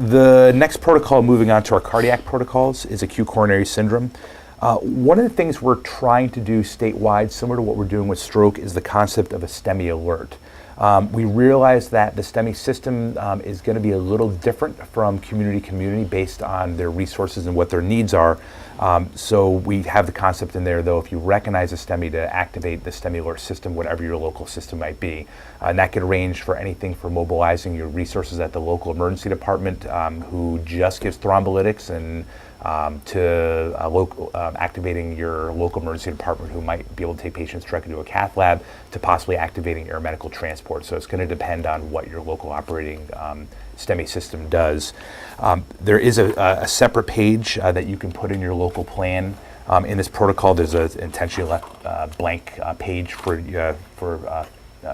The next protocol, moving on to our cardiac protocols, is acute coronary syndrome. One of the things we're trying to do statewide, similar to what we're doing with stroke, is the concept of a STEMI alert. We realize that the STEMI system is going to be a little different from community to community based on their resources and what their needs are. So we have the concept in there, though, if you recognize a STEMI, to activate the STEMI alert system, whatever your local system might be. And that could range for anything from mobilizing your resources at the local emergency department, who just gives thrombolytics, and to activating your local emergency department, who might be able to take patients directly to a cath lab, to possibly activating air medical transport. So it's going to depend on what your local operating STEMI system does. There is a separate page that you can put in your local plan. In this protocol, there's an intentionally left blank page for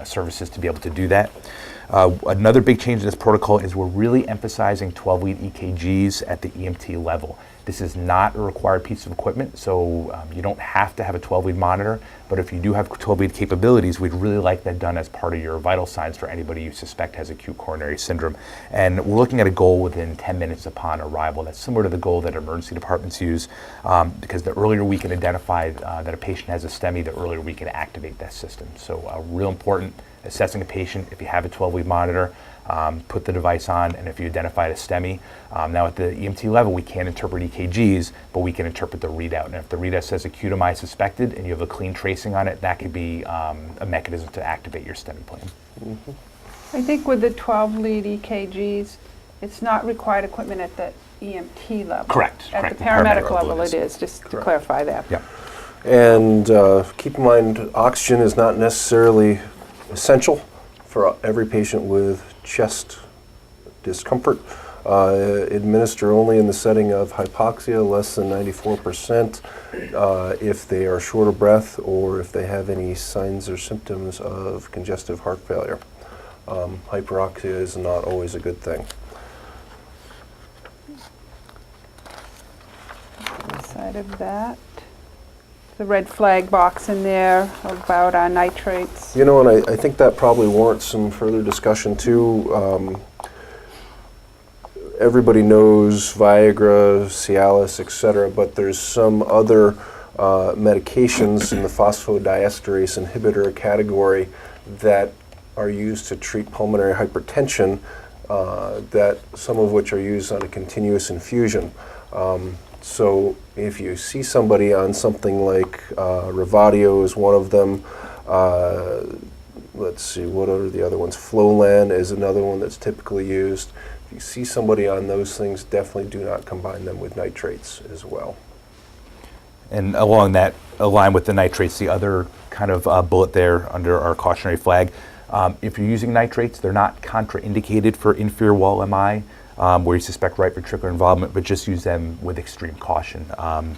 services to be able to do that. Another big change in this protocol is we're really emphasizing 12-lead EKGs at the EMT level. This is not a required piece of equipment, so you don't have to have a 12-lead monitor, but if you do have 12-lead capabilities, we'd really like that done as part of your vital signs for anybody you suspect has acute coronary syndrome. And we're looking at a goal within 10 minutes upon arrival. That's similar to the goal that emergency departments use, because the earlier we can identify that a patient has a STEMI, the earlier we can activate that system. So real important, assessing a patient. If you have a 12-lead monitor, put the device on, and if you identify a STEMI, now at the EMT level, we can't interpret EKGs, but we can interpret the readout. And if the readout says acute MI suspected and you have a clean tracing on it, that could be a mechanism to activate your STEMI plan. Mm-hmm. I think with the 12-lead EKGs, it's not required equipment at the EMT level. Correct. At correct. the paramedic level it is, just to clarify that. Yeah. And keep in mind, oxygen is not necessarily essential for every patient with chest discomfort. Administer only in the setting of hypoxia, less than 94%, if they are short of breath or if they have any signs or symptoms of congestive heart failure. Hyperoxia is not always a good thing. Outside of that, the red flag box in there about our nitrates. You know, and I think that probably warrants some further discussion too. Everybody knows Viagra, Cialis, etc., but there's some other medications in the phosphodiesterase inhibitor category that are used to treat pulmonary hypertension, that some of which are used on a continuous infusion. So if you see somebody on something like Revatio is one of them, let's see, what are the other ones? Flolan is another one that's typically used. If you see somebody on those things, definitely do not combine them with nitrates as well. And along that line with the nitrates, the other kind of bullet there under our cautionary flag, if you're using nitrates, they're not contraindicated for inferior wall MI, where you suspect right ventricular involvement, but just use them with extreme caution.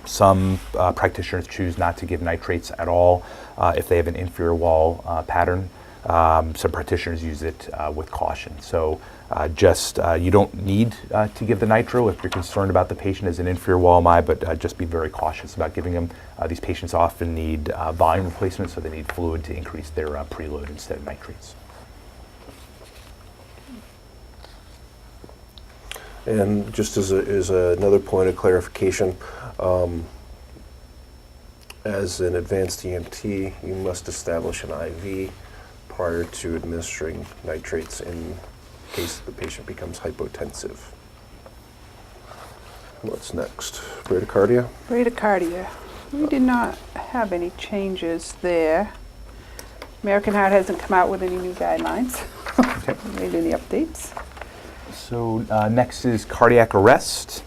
Some practitioners choose not to give nitrates at all if they have an inferior wall pattern. Some practitioners use it with caution. So you don't need to give the nitro if you're concerned about the patient as an inferior wall MI, but just be very cautious about giving them. These patients often need volume replacement, so they need fluid to increase their preload instead of nitrates. And just as another point of clarification, as an advanced EMT, you must establish an IV prior to administering nitrates in case the patient becomes hypotensive. What's next? Bradycardia? Bradycardia. We did not have any changes there. American Heart hasn't come out with any new guidelines. Okay. Made any updates? So next is cardiac arrest.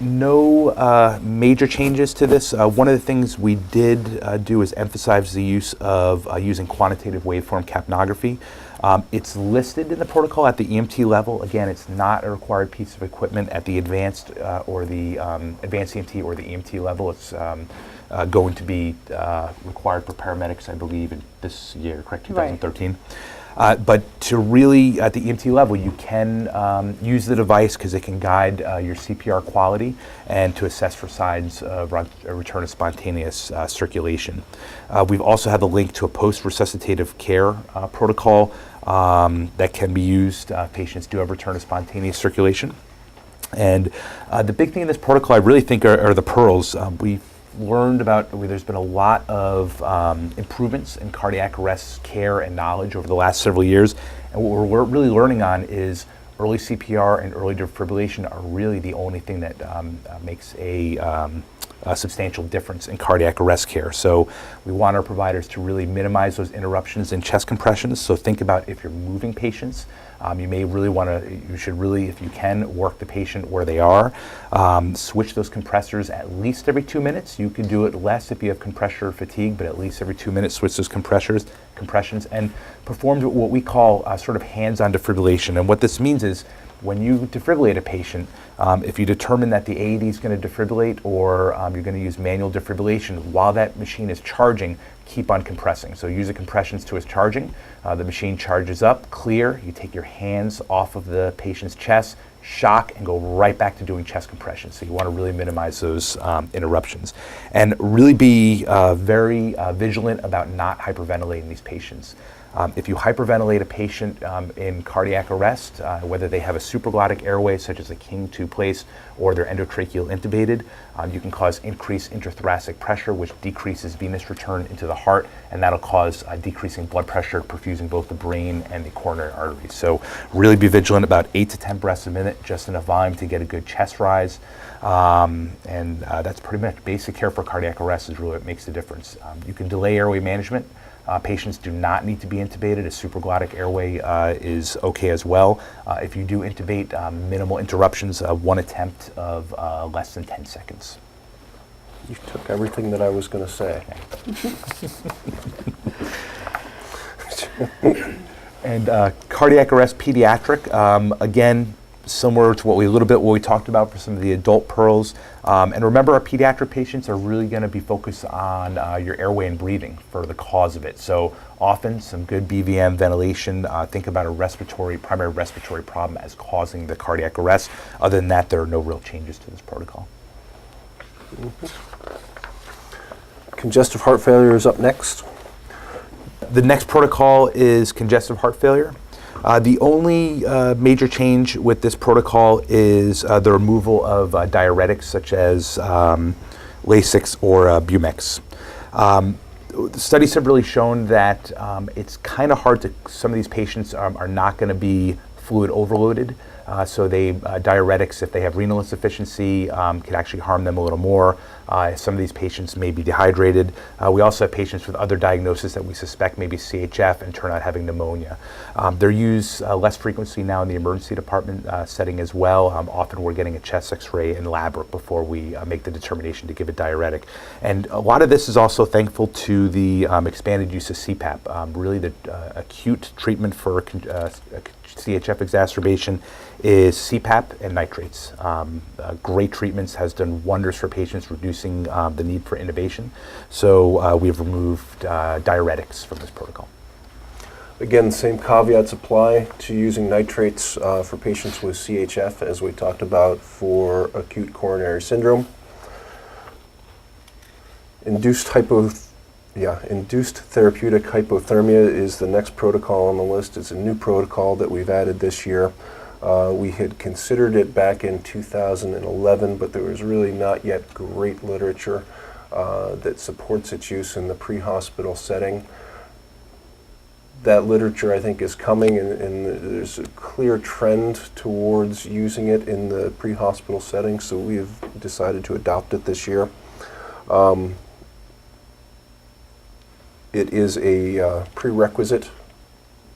No major changes to this. One of the things we did do is emphasize the use of using quantitative waveform capnography. It's listed in the protocol at the EMT level. Again, it's not a required piece of equipment at the advanced or the advanced EMT or the EMT level. It's going to be required for paramedics, I believe, in this year, correct, 2013. Right. But to really, at the EMT level, you can use the device because it can guide your CPR quality and to assess for signs of a return of spontaneous circulation. We've also had the link to a post-resuscitative care protocol that can be used if patients do have return of spontaneous circulation. And the big thing in this protocol, I really think, are the pearls. We've learned there's been a lot of improvements in cardiac arrest care and knowledge over the last several years. And what we're really learning on is early CPR and early defibrillation are really the only thing that makes a substantial difference in cardiac arrest care. So we want our providers to really minimize those interruptions in chest compressions. So think about if you're moving patients, you should really, if you can, work the patient where they are. Switch those compressors at least every 2 minutes. You can do it less if you have compressor fatigue, but at least every 2 minutes switch those compressions, and perform what we call sort of hands-on defibrillation. And what this means is when you defibrillate a patient, if you determine that the AED is going to defibrillate or you're going to use manual defibrillation, while that machine is charging, keep on compressing. So use the compressions to its charging. The machine charges up, clear. You take your hands off of the patient's chest, shock, and go right back to doing chest compression. So you want to really minimize those interruptions. And really be very vigilant about not hyperventilating these patients. If you hyperventilate a patient in cardiac arrest, whether they have a supraglottic airway such as a King 2 place or they're endotracheal intubated, you can cause increased intrathoracic pressure, which decreases venous return into the heart, and that'll cause decreasing blood pressure, perfusing both the brain and the coronary arteries. So really be vigilant about 8 to 10 breaths a minute, just enough volume to get a good chest rise. And that's pretty much basic care for cardiac arrest is really what makes the difference. You can delay airway management. Patients do not need to be intubated. A supraglottic airway is okay as well. If you do intubate, minimal interruptions, one attempt of less than 10 seconds. You took everything that I was going to say. And cardiac arrest pediatric, again, similar to what we talked about for some of the adult pearls. And remember, our pediatric patients are really going to be focused on your airway and breathing for the cause of it. So often some good BVM ventilation. Think about a primary respiratory problem as causing the cardiac arrest. Other than that, there are no real changes to this protocol. Congestive heart failure is up next. The next protocol is congestive heart failure. The only major change with this protocol is the removal of diuretics such as Lasix or Bumex. The studies have really shown that it's kind of hard some of these patients are not going to be fluid overloaded. So diuretics, if they have renal insufficiency, can actually harm them a little more. Some of these patients may be dehydrated. We also have patients with other diagnoses that we suspect may be CHF and turn out having pneumonia. They're used less frequently now in the emergency department setting as well. Often we're getting a chest x-ray and lab work before we make the determination to give a diuretic. And a lot of this is also thankful to the expanded use of CPAP. Really the acute treatment for CHF exacerbation is CPAP and nitrates. Great treatments, has done wonders for patients, reducing the need for intubation. So we've removed diuretics from this protocol. Again, same caveats apply to using nitrates for patients with CHF as we talked about for acute coronary syndrome. Induced therapeutic hypothermia is the next protocol on the list. It's a new protocol that we've added this year. We had considered it back in 2011, but there was really not yet great literature that supports its use in the pre-hospital setting. That literature, I think, is coming, and there's a clear trend towards using it in the pre-hospital setting, so we've decided to adopt it this year. It is a prerequisite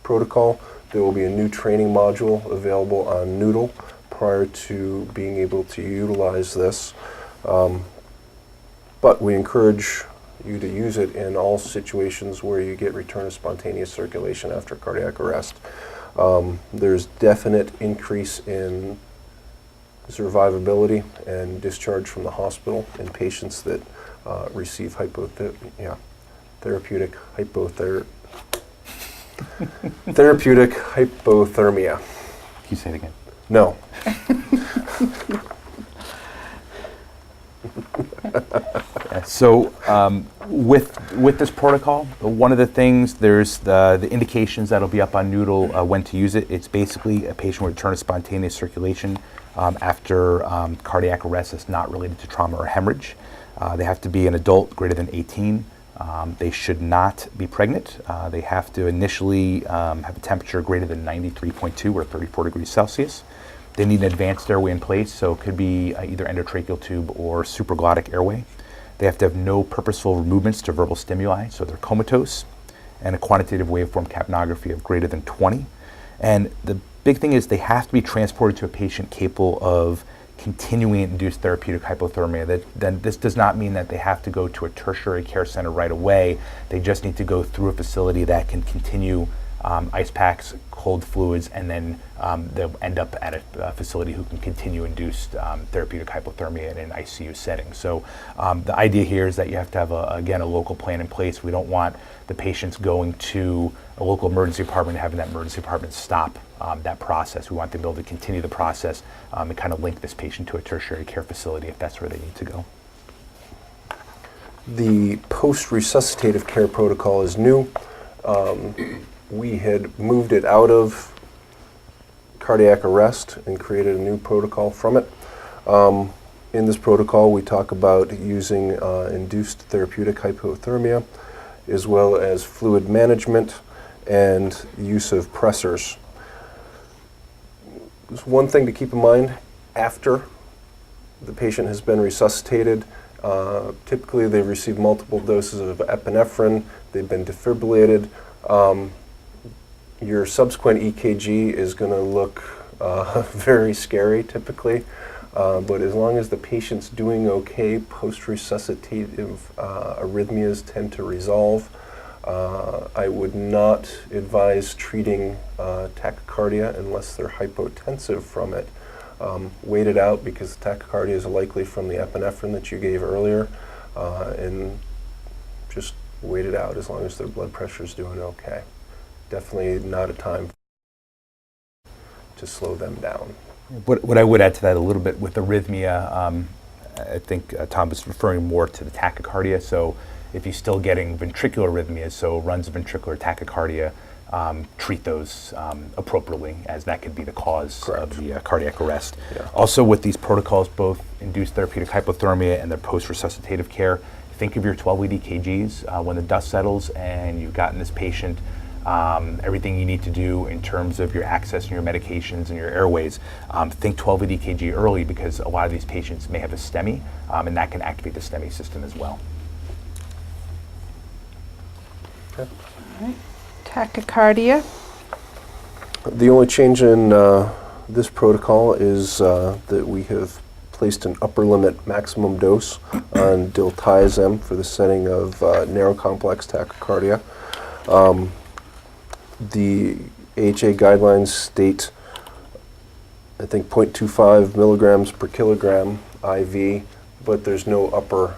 protocol. There will be a new training module available on Noodle prior to being able to utilize this. But we encourage you to use it in all situations where you get return of spontaneous circulation after cardiac arrest. There's definite increase in survivability and discharge from the hospital in patients that receive therapeutic hypothermia. Can you say it again? No. So with this protocol, one of the things, there's the indications that'll be up on Noodle when to use it. It's basically a patient with return of spontaneous circulation after cardiac arrest that's not related to trauma or hemorrhage. They have to be an adult greater than 18. They should not be pregnant. They have to initially have a temperature greater than 93.2 or 34 degrees Celsius. They need an advanced airway in place, so it could be either endotracheal tube or supraglottic airway. They have to have no purposeful movements to verbal stimuli, so they're comatose, and a quantitative waveform capnography of greater than 20. And the big thing is they have to be transported to a patient capable of continuing induced therapeutic hypothermia. Then this does not mean that they have to go to a tertiary care center right away. They just need to go through a facility that can continue ice packs, cold fluids, and then they'll end up at a facility who can continue induced therapeutic hypothermia in an ICU setting. So the idea here is that you have to have, again, a local plan in place. We don't want the patients going to a local emergency department and having that emergency department stop that process. We want them to be able to continue the process and kind of link this patient to a tertiary care facility if that's where they need to go. The post-resuscitative care protocol is new. We had moved it out of cardiac arrest and created a new protocol from it. In this protocol, we talk about using induced therapeutic hypothermia, as well as fluid management and use of pressors. There's one thing to keep in mind: after the patient has been resuscitated, typically they've received multiple doses of epinephrine, they've been defibrillated. Your subsequent EKG is going to look very scary typically, but as long as the patient's doing okay, post-resuscitative arrhythmias tend to resolve. I would not advise treating tachycardia unless they're hypotensive from it. Wait it out, because tachycardia is likely from the epinephrine that you gave earlier, and just wait it out as long as their blood pressure is doing okay. Definitely not a time to slow them down. What I would add to that a little bit with arrhythmia, I think Tom was referring more to the tachycardia. So if you're still getting ventricular arrhythmias, so runs of ventricular tachycardia, treat those appropriately, as that could be the cause of the cardiac arrest. Yeah. Also with these protocols, both induced therapeutic hypothermia and their post-resuscitative care, think of your 12-lead EKGs. When the dust settles and you've gotten this patient everything you need to do in terms of your access and your medications and your airways, think 12-lead EKG early, because a lot of these patients may have a STEMI, and that can activate the STEMI system as well. Okay. All right. Tachycardia. The only change in this protocol is that we have placed an upper limit maximum dose on diltiazem for the setting of narrow complex tachycardia. The AHA guidelines state, I think, 0.25 milligrams per kilogram IV, but there's no upper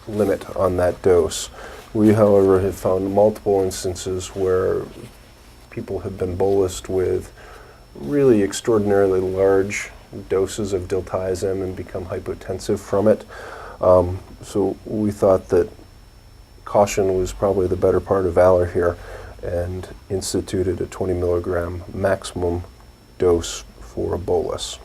limit on that dose. We, however, have found multiple instances where people have been bolused with really extraordinarily large doses of diltiazem and become hypotensive from it. So we thought that caution was probably the better part of valor here, and instituted a 20 milligram maximum dose for a bolus.